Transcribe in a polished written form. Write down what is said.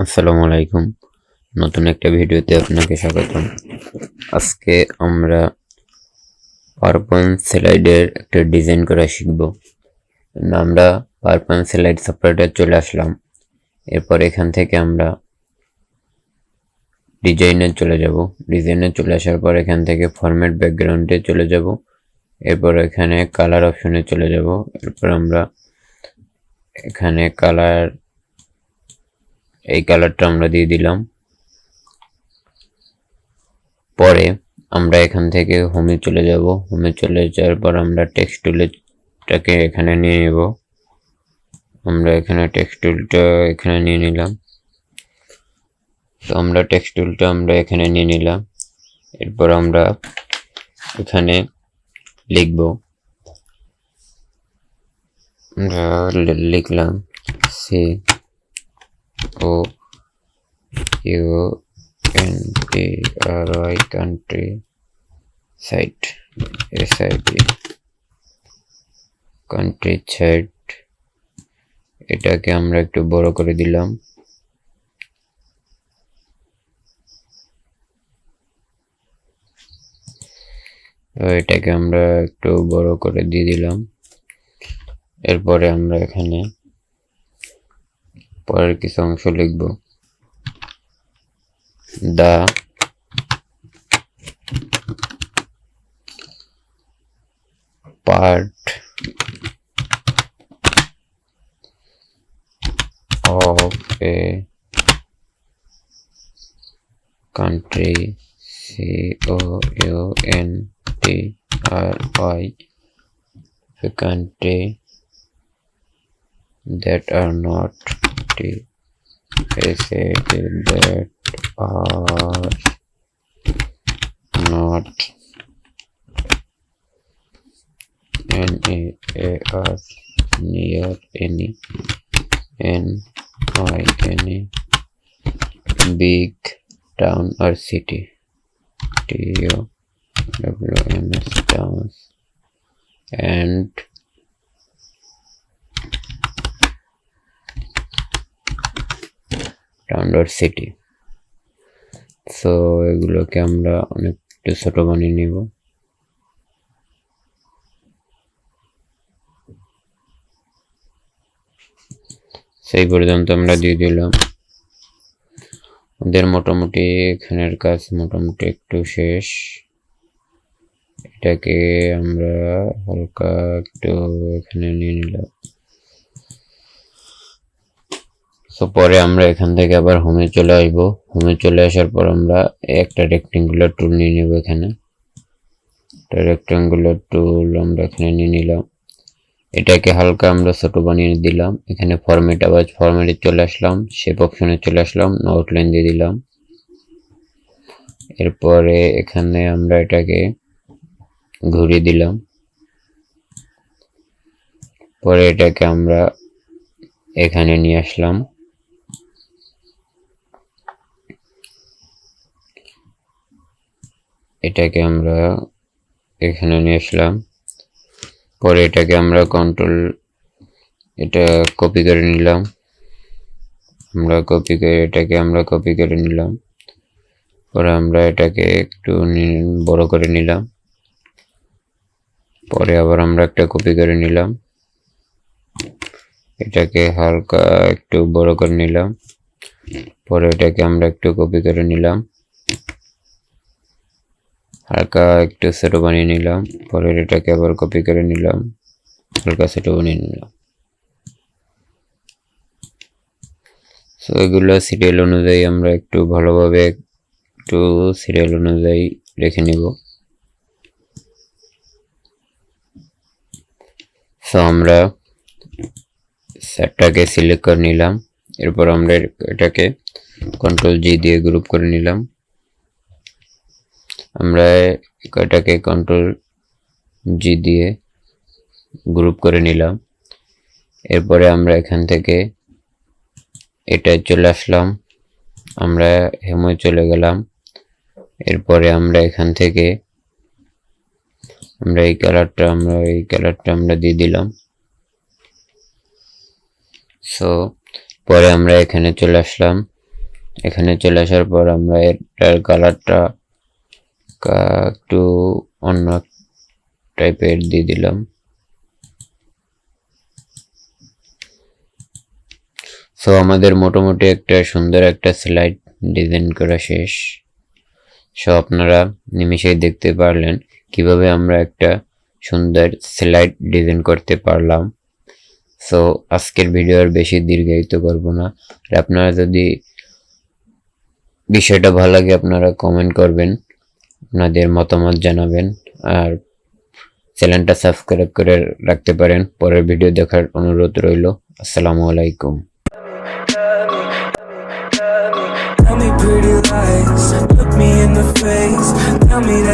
আসসালামু আলাইকুম। নতুন একটা ভিডিওতে আপনাকে স্বাগতম। আজকে আমরা পাওয়ারপয়েন্ট স্লাইডের একটা ডিজাইন করা শিখব। আমরা পাওয়ারপয়েন্ট স্লাইড সফটওয়্যারটা চলে আসলাম। এরপর এখান থেকে আমরা ডিজাইনে চলে যাব। ডিজাইনে চলে আসার পর এখান থেকে ফরম্যাট ব্যাকগ্রাউন্ডে চলে যাব। এরপর এখানে কালার অপশনে চলে যাব। এরপর আমরা এখানে এই কালারটা আমরা দিয়ে দিলাম। পরে আমরা এখান থেকে হোমে চলে যাব। হোমে চলে যাওয়ার পর আমরা টেক্সট টুলটাকে এখানে নিয়ে নেব। আমরা এখানে টেক্সট টুলটা এখানে নিয়ে নিলাম। তো আমরা টেক্সট টুলটা এখানে নিয়ে নিলাম। এরপর আমরা এখানে লিখব। আমরা লিখলাম COUNTRY country side SID country side। এটাকে আমরা একটু বড় করে দিলাম। তো এটাকে আমরা একটু বড় করে দিয়ে দিলাম। এরপরে আমরা এখানে পরের কিছু অংশ লিখব। The part of a country COUNTRY a country that are not that are not NEAR near any big town or city TOWNS towns and town or city। So এগুলোকে আমরা অনেকটা ছোট বানিয়ে নিব। সেই পর্যন্ত আমরা দিয়ে দিলাম। ওদের মোটামুটি এখানের কাজ মোটামুটি একটু শেষ। এটাকে আমরা হালকা একটু এখানে নিয়ে নিলাম। তো পরে আমরা এখান থেকে আবার হোমে চলে আসব। হোমে চলে আসার পর আমরা একটা রেক্টেঙ্গুলার টুল নিয়ে নেব। এখানে একটা রেক্টেঙ্গুলার টুল আমরা এখানে নিয়ে নিলাম। এটাকে হালকা আমরা ছোট বানিয়ে দিলাম। এখানে ফরম্যাটে চলে আসলাম, শেপ অপশনে চলে আসলাম, আউটলাইন দিয়ে দিলাম। এরপরে এখানে আমরা এটাকে ঘুরিয়ে দিলাম। পরে এটাকে আমরা এখানে নিয়ে আসলাম। এটাকে আমরা এখানে নিয়ে আসলাম। পরে এটাকে আমরা এটা কপি করে নিলাম। এটাকে আমরা কপি করে নিলাম। পরে আমরা এটাকে একটু বড় করে নিলাম। পরে আবার আমরা একটা কপি করে নিলাম। এটাকে হালকা একটু বড় করে নিলাম। পরে এটাকে আমরা একটু কপি করে নিলাম, হালকা একটু ছোট বানিয়ে নিলাম। পরে এটাকে আবার কপি করে নিলাম, হালকা ছোট বানিয়ে নিলাম। সো এগুলো সিরিয়াল অনুযায়ী আমরা একটু ভালোভাবে একটু সিরিয়াল অনুযায়ী রেখে নিব। সো আমরা সেটটাকে সিলেক্ট করে নিলাম। এরপর আমরা এটাকে কন্ট্রোল-G দিয়ে গ্রুপ করে নিলাম। আমরা এটাকে কন্ট্রোল-G দিয়ে গ্রুপ করে নিলাম। এরপরে আমরা এখান থেকে এটা চলে আসলাম। আমরা হেমে চলে গেলাম। এরপরে আমরা এখান থেকে আমরা এই কালারটা আমরা দিয়ে দিলাম। সো পরে আমরা এখানে চলে আসলাম। এখানে চলে আসার পর আমরা এটার কালারটা একটু অন্য টাইপের দিয়ে দিলাম। সো আমাদের মোটামুটি একটা সুন্দর একটা স্লাইড ডিজাইন করা শেষ। সো আপনারা নিমিষেই দেখতে পারলেন কিভাবে আমরা একটা সুন্দর স্লাইড ডিজাইন করতে পারলাম। সো আজকের ভিডিও আর বেশি দীর্ঘায়িত করব না। আর আপনারা যদি বিষয়টা ভালো লাগে আপনারা কমেন্ট করবেন, আপনাদের মতামত জানাবেন, আর চ্যানেলটা সাবস্ক্রাইব করে রাখতে পারেন। পরের ভিডিও দেখার অনুরোধ রইল। আসসালামু আলাইকুম। Tell me pretty lies, look me in the face, tell me that